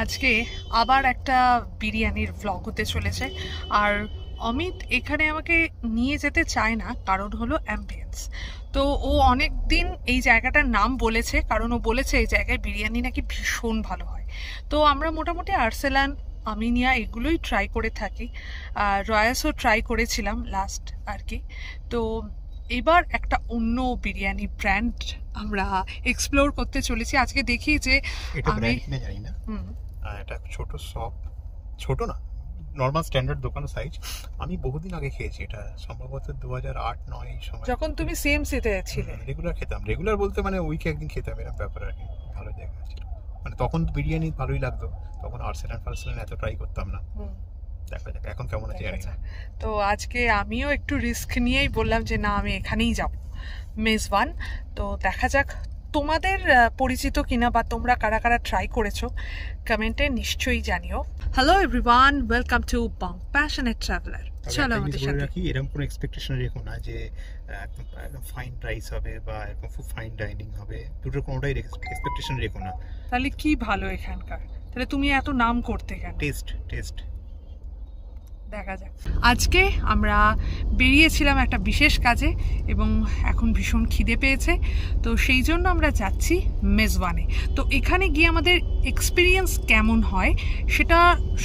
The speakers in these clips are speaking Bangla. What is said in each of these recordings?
আজকে আবার একটা বিরিয়ানির ভ্লগ হতে চলেছে। আর অমিত এখানে আমাকে নিয়ে যেতে চায় না, কারণ হলো অ্যাম্বিয়েন্স। তো ও অনেক দিন এই জায়গাটার নাম বলেছে, কারণ ও বলেছে এই জায়গায় বিরিয়ানি নাকি ভীষণ ভালো হয়। তো আমরা মোটামুটি আর্সেলান, আমিনিয়া এগুলোই ট্রাই করে থাকি। রয়াসও ট্রাই করেছিলাম লাস্ট আর কি। তো এবার একটা অন্য বিরিয়ানি ব্র্যান্ড আমরা এক্সপ্লোর করতে চলেছি আজকে। দেখি যে আমি জানি না, এটা ছোট শপ, ছোট না, নর্মাল স্ট্যান্ডার্ড দোকানের সাইজ। আমি বহুদিন আগে খেয়েছি এটা, সম্ভবত 2008-09 এই সময়, যখন তুমি সিএমসিতে ছিলে। রেগুলার খেতাম, রেগুলার বলতে মানে উইকে একদিন খেতাম, এরকম ব্যাপার আর কি। ভালো জায়গা ছিল, মানে তখন বিরিয়ানি ভালোই লাগতো, তখন আর্সেলান এত ট্রাই করতাম না। দেখা যাক এখন কেমন আছে জানি না। তো আজকে আমিও একটু রিস্ক নিয়েই বললাম যে না, আমি এখানেই যাব, মেজবান। তো দেখা যাক তোমাদের পরিচিত কিনা বা তোমরা কারা কারা ট্রাই করেছো কমেন্টে নিশ্চয়ই জানিও। Hello everyone, welcome to Bong passionate traveller. চলো আমাদের সাথে। এরকম কোনো এক্সপেকটেশন রেখো না যে একদম ফাইন প্রাইস হবে বা একদম খুব ফাইন ডাইনিং হবে, দুটোর কোনোটাই এক্সপেকটেশন রেখো না। তাহলে কি ভালো এখানকার? তাহলে তুমি এত নাম করতে কেন? টেস্ট দেখা যাক। আজকে আমরা বেরিয়েছিলাম একটা বিশেষ কাজে এবং এখন ভীষণ খিদে পেয়েছে, তো সেই জন্য আমরা যাচ্ছি মেজবানে। তো এখানে গিয়ে আমাদের এক্সপিরিয়েন্স কেমন হয় সেটা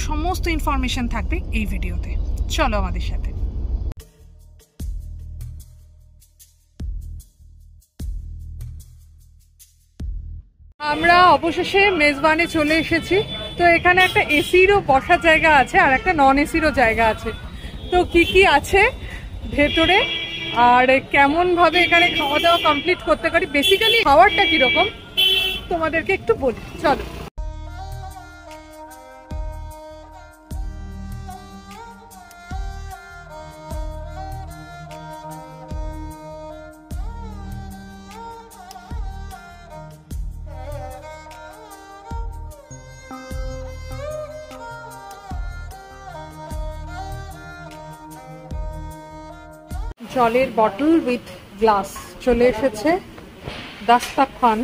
সমস্ত ইনফরমেশন থাকবে এই ভিডিওতে। চলো আমাদের সাথে। আমরা অবশেষে মেজবানে চলে এসেছি। তো এখানে একটা এসিরও বসার জায়গা আছে আর একটা নন এসিরও জায়গা আছে। তো কি কি আছে ভেতরে আর কেমন ভাবে এখানে খাওয়া দাওয়া কমপ্লিট করতে পারি, বেসিক্যালি খাওয়ারটা কিরকম তোমাদেরকে একটু বলি। চলো। জলের বটল উইথ গ্লাস চলে এসেছে, দাস্তারখান।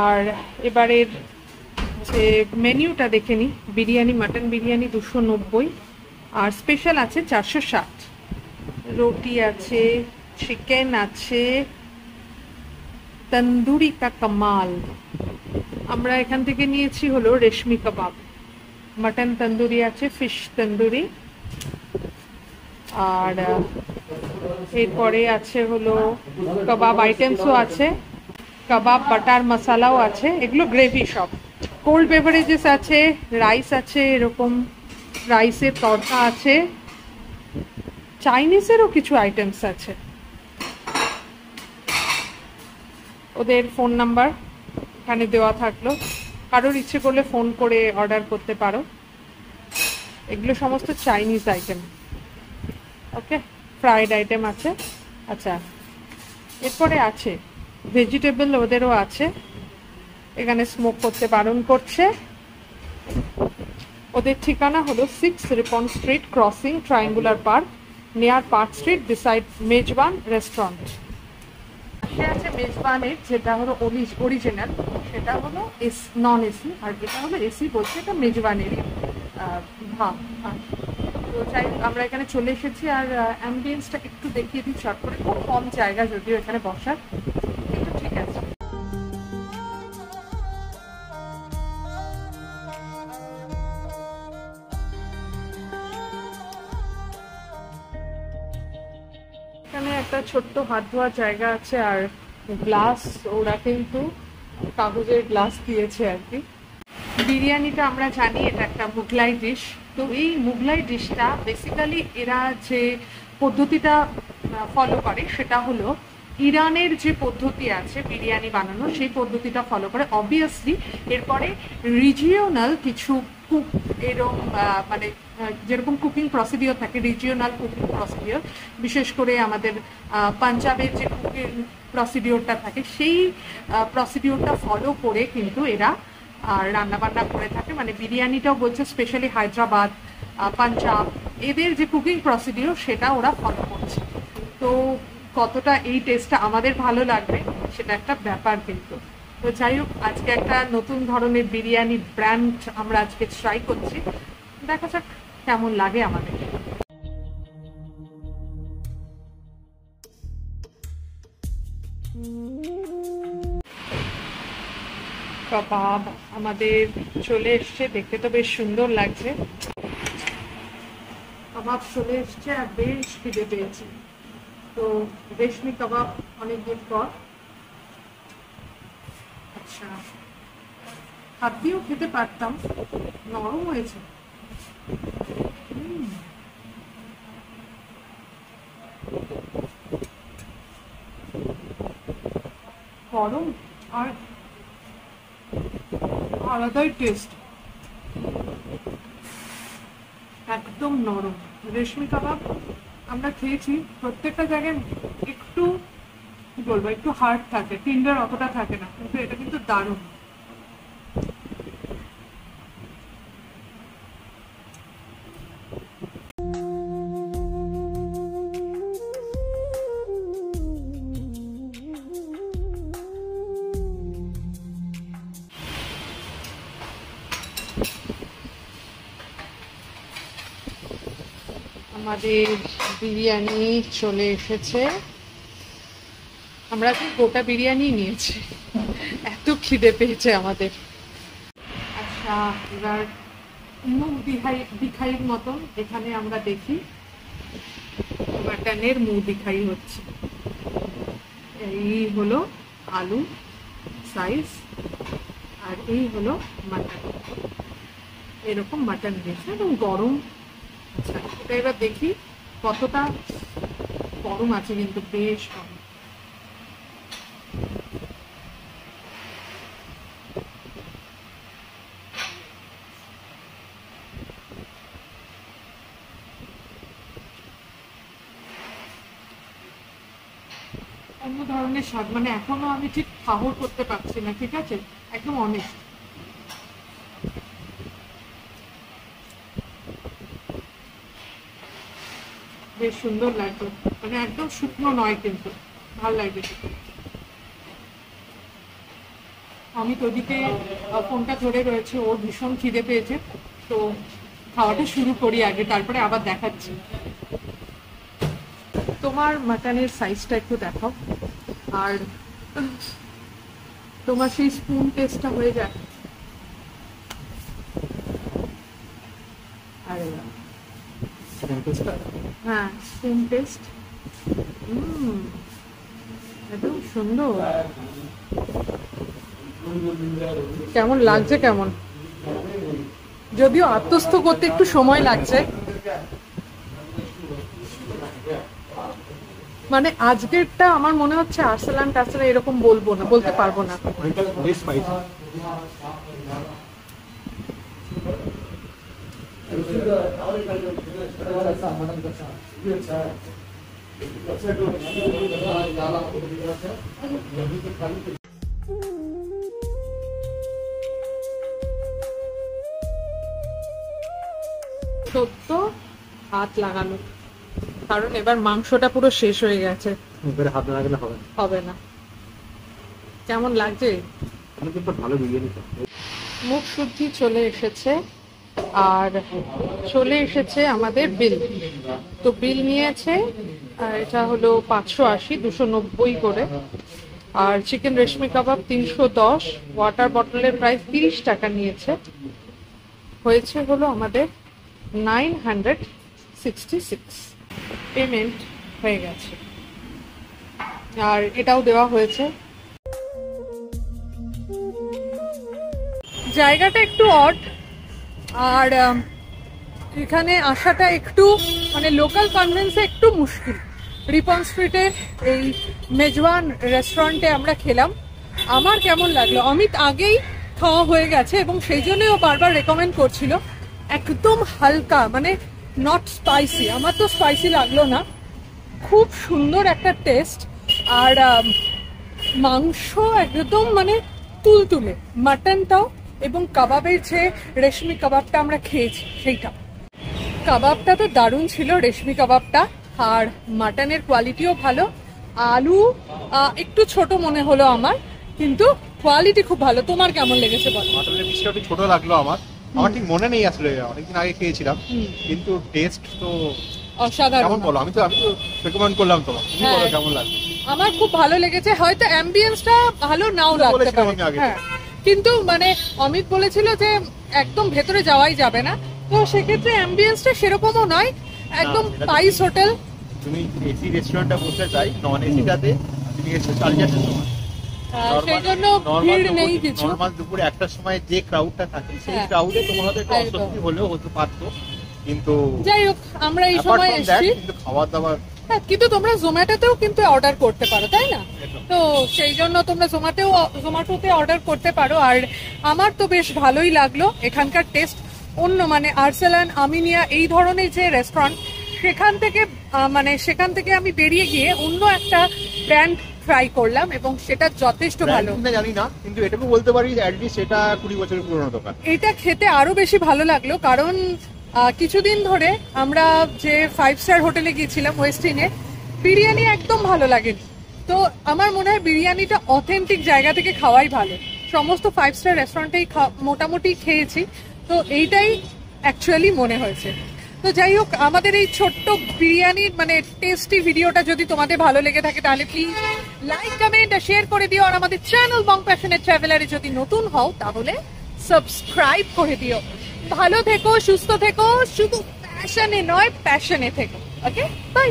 আর এবারের যে মেনিউটা দেখে নিই। বিরিয়ানি, মাটন বিরিয়ানি 290, আর স্পেশাল আছে 460। রুটি আছে, চিকেন আছে, তন্দুরি কা কামাল। আমরা এখান থেকে নিয়েছি হলো রেশমি কাবাব। মাটন তন্দুরি আছে, ফিশ তন্দুরি, আর এরপরে আছে হলো কাবাব আইটেমসও আছে, কাবাব বাটার মশালাও আছে, এগুলো গ্রেভি সব। কোল্ড বেভারেজেস আছে, রাইস আছে, এরকম রাইসের তড়কা আছে, চাইনিজেরও কিছু আইটেমস আছে। ওদের ফোন নাম্বার এখানে দেওয়া থাকলো, কারোর ইচ্ছে করলে ফোন করে অর্ডার করতে পারো। এগুলো সমস্ত চাইনিজ আইটেম। ওকে, ফ্রাইড আইটেম আছে। আচ্ছা, এরপরে আছে ভেজিটেবল, ওদেরও আছে। এখানে স্মোক করতে বারণ করছে। ওদের ঠিকানা হলো 6 Ripon street, crossing triangular park, near park street, beside Mezban restaurant. সে আছে মেজবানের, যেটা হলো অরিজিনাল, সেটা হলো নন এসি, আর এটা হলো এসি বলছে, এটা মেজবানেরই ভাগ। তো যাই, আমরা এখানে চলে এসেছি। আর অ্যাম্বিয়েন্সটা একটু দেখিয়ে দিই শর্ট করে। খুব কম জায়গা যদিও এখানে বসার, কিন্তু ঠিক আছে। এখানে একটা ছোট্ট হাত ধোয়ার জায়গা আছে, আর গ্লাস ওরা কিন্তু কাগজের গ্লাস দিয়েছে আর কি। বিরিয়ানিটা আমরা জানি এটা একটা মুঘলাই ডিশ। তো এই মুঘলাই ডিশটা বেসিক্যালি এরা যে পদ্ধতিটা ফলো করে সেটা হলো ইরানের যে পদ্ধতি আছে বিরিয়ানি বানানোর, সেই পদ্ধতিটা ফলো করে। অবভিয়াসলি এরপরে রিজিওনাল কিছু কুক এরকম মানে যেরকম কুকিং প্রসিডিওর থাকে, রিজিওনাল কুকিং প্রসিডিওর, বিশেষ করে আমাদের পাঞ্জাবের যে কুকিং প্রসিডিওরটা থাকে, সেই প্রসিডিওরটা ফলো করে কিন্তু এরা রান্নাবান্না করে থাকে। মানে বিরিয়ানিটাও বলছে স্পেশালি হায়দ্রাবাদ, পাঞ্জাব, এদের যে কুকিং প্রসিডিওর সেটা ওরা ফলো করছে। তো কতটা এই টেস্টটা আমাদের ভালো লাগবে সেটা একটা ব্যাপার কিন্তু। তো যাই হোক, আজকে একটা নতুন ধরনের বিরিয়ানি ব্র্যান্ড আমরা আজকে ট্রাই করছি, দেখা যাক কেমন লাগে আমাদের। কাবাব আমাদের চলে এসছে, দেখতে তো বেশ সুন্দর লাগছে। কাবাব চলে এসছে আর বেশ খিদে পেয়েছি। তো রেশমি কাবাব অনেকদিন পর। আচ্ছা, হাত দিয়েও খেতে পারতাম, নরম হয়েছে। গরম আর আলাদাই টেস্ট, একদম নরম। রেশমি কাবাব আমরা খেয়েছি প্রত্যেকটা জায়গায় একটু কি বলবো, একটু হার্ড থাকে, টেন্ডার অতটা থাকে না, কিন্তু এটা কিন্তু দারুণ। আমাদের বিরিয়ানি চলে এসেছে। আমরা কি গোটা বিরিয়ানি নিয়েছি, এত খিদে পেয়েছে আমাদের। আচ্ছা, এবার মুখ দিখাইয়ের মতন এখানে আমরা দেখি মাটনের মুখ দিখাই হচ্ছে। এই হলো আলু সাইজ, আর এই হলো মাটন। এরকম মাটন দিয়েছে এবং গরম। আচ্ছা, এটা এবার দেখি কতটা গরম আছে, কিন্তু বেশ গরম। অন্য ধরনের স্বাদ, মানে এখনো আমি ঠিক ঠাহর করতে পারছি না, ঠিক আছে, একদম অনেস্ট। বেশ সুন্দর লাগতো, মানে একদম শুকনো নয়, কিন্তু ভালো লাগবে খেতে। আমি তো ওদিকে ফোনটা ধরে রয়েছে, ওর ভীষণ খিদে পেয়েছে, তো খাওয়াটা শুরু করি আগে, তারপরে আবার দেখাচ্ছি। তোমার মাটনের সাইজটা একটু দেখাও, আর তোমার সেই স্পুন টেস্টটা হয়ে যায়। আরে হ্যাঁ, স্পুন টেস্ট একদম সুন্দর। কেমন লাগছে, কেমন, যদিও আত্মস্থ করতে একটু সময় লাগছে। মানে আজকেরটা আমার মনে হচ্ছে আর্সেলান টার্সেলান এরকম বলবো না, বলতে পারবো না। সত্য হাত লাগানো, কারণ এবার মাংসটা পুরো শেষ হয়ে গেছে, হাত লাগালে হবে না। কেমন লাগছে? ভালো বিরিয়ানি। মুখ শুদ্ধি চলে এসেছে, আর চলে এসেছে আমাদের বিল। তো বিল নিয়েছে, এটা হলো 580, 290 করে। আর চিকেন রেশমি কাবাব 310, ওয়াটার বটলের প্রাইস 30 টাকা নিয়েছে। হয়েছে হলো আমাদের 966। পেমেন্ট হয়ে গেছে, আর এটাও দেওয়া হয়েছে। জায়গাটা একটু অড, আর এখানে আসাটা একটু মানে লোকাল কনভেন্সে একটু মুশকিল, রিপন স্ট্রিটের এই মেজবান রেস্টুরেন্টে আমরা খেলাম। আমার কেমন লাগলো, অমিত আগেই খাওয়া হয়ে গেছে এবং সেই জন্যই ও বারবার রেকমেন্ড করছিল। একদম হালকা, মানে নট স্পাইসি, আমার তো স্পাইসি লাগলো না, খুব সুন্দর একটা টেস্ট। আর মাংস একদম মানে তুলতুলে, মাটনটাও এবং কাবাবের যে রেশমি কাবাবটা আমরা খেয়েছি সেইটা, কাবাবটা তো দারুণ ছিল রেশমি কাবাবটা। আর মাটনের কোয়ালিটিও ভালো, আলু একটু ছোট মনে হলো আমার, কিন্তু কোয়ালিটি খুব ভালো। তোমার কেমন লেগেছে বলো? মাটনের পিসটা একটু ছোট লাগলো আমার ঠিক মনে নেই আসলে, অনেকদিন আগে খেয়েছিলাম, কিন্তু টেস্ট তো অসাধারণ। কেমন বলো? আমি তো রেকমেন্ড করলাম তোমাকে, তুমি বলো কেমন লাগলো? আমার খুব ভালো লেগেছে, হয়তো অ্যাম্বিয়েন্সটা ভালো নাও লাগতে পারে, হ্যাঁ, কিন্তু মানে অমিত বলেছিল যে একদম ভেতরে যাওয়াই যাবে না, তো সেক্ষেত্রে অ্যাম্বিয়েন্সটা সেরকমও নয়, একদম স্পাইস হোটেল। তুমি এসি রেস্টুরেন্টে বসে যাই, নন এসিটাতে তুমি এসে 4:30 সময়, সেই জন্য ভিড় নেই কিছু। নরমাল দুপুরে একটার সময় যে ক্রাউডটা থাকে সেই ক্রাউডে তোমার হয়তো একটু অস্বস্তি হলেও হতে পারতো, কিন্তু যাই হোক আমরা এই সময় এসেছি। কিন্তু খাওয়া দাওয়া, হ্যাঁ, কিন্তু তোমরা জোম্যাটোতেও কিন্তু অর্ডার করতে পারো, তাই না? তো সেই জন্য তোমরা জোম্যাটোতে অর্ডার করতে পারো। আর আমার তো বেশ ভালোই লাগলো এখানকার টেস্ট, অন্য মানে আর্সেলান, আমিনিয়া এই ধরনের যে রেস্টুরেন্ট, সেখান থেকে আমি বেরিয়ে গিয়ে অন্য একটা ব্র্যান্ড ট্রাই করলাম এবং সেটা যথেষ্ট ভালো। জানি না, কিন্তু এটুকু বলতে পারি যে অ্যাটলিস্ট এটা 20 বছরের পুরনো দোকান। এটা খেতে আরো বেশি ভালো লাগলো, কারণ কিছুদিন ধরে আমরা যে 5 স্টার হোটেলে গিয়েছিলাম ওয়েস্টিনে, বিরিয়ানি একদম ভালো লাগেনি। তো আমার মনে হয় বিরিয়ানিটা অথেন্টিক জায়গা থেকে খাওয়াই ভালো। সমস্ত 5 স্টার রেস্টুরেন্টেই মোটামুটি খেয়েছি, তো এইটাই অ্যাকচুয়ালি মনে হয়েছে। তো যাই হোক, আমাদের এই ছোট্ট বিরিয়ানির মানে টেস্টি ভিডিওটা যদি তোমাদের ভালো লেগে থাকে তাহলে প্লিজ লাইক, কমেন্ট আর শেয়ার করে দিও। আর আমাদের চ্যানেল বং প্যাশনেট ট্রাভেলারে যদি নতুন হও তাহলে সাবস্ক্রাইব করে দিও। ভালো থেকো, সুস্থ থেকো, শুধু প্যাশনে নয় প্যাশনে থেকো। ওকে, বাই।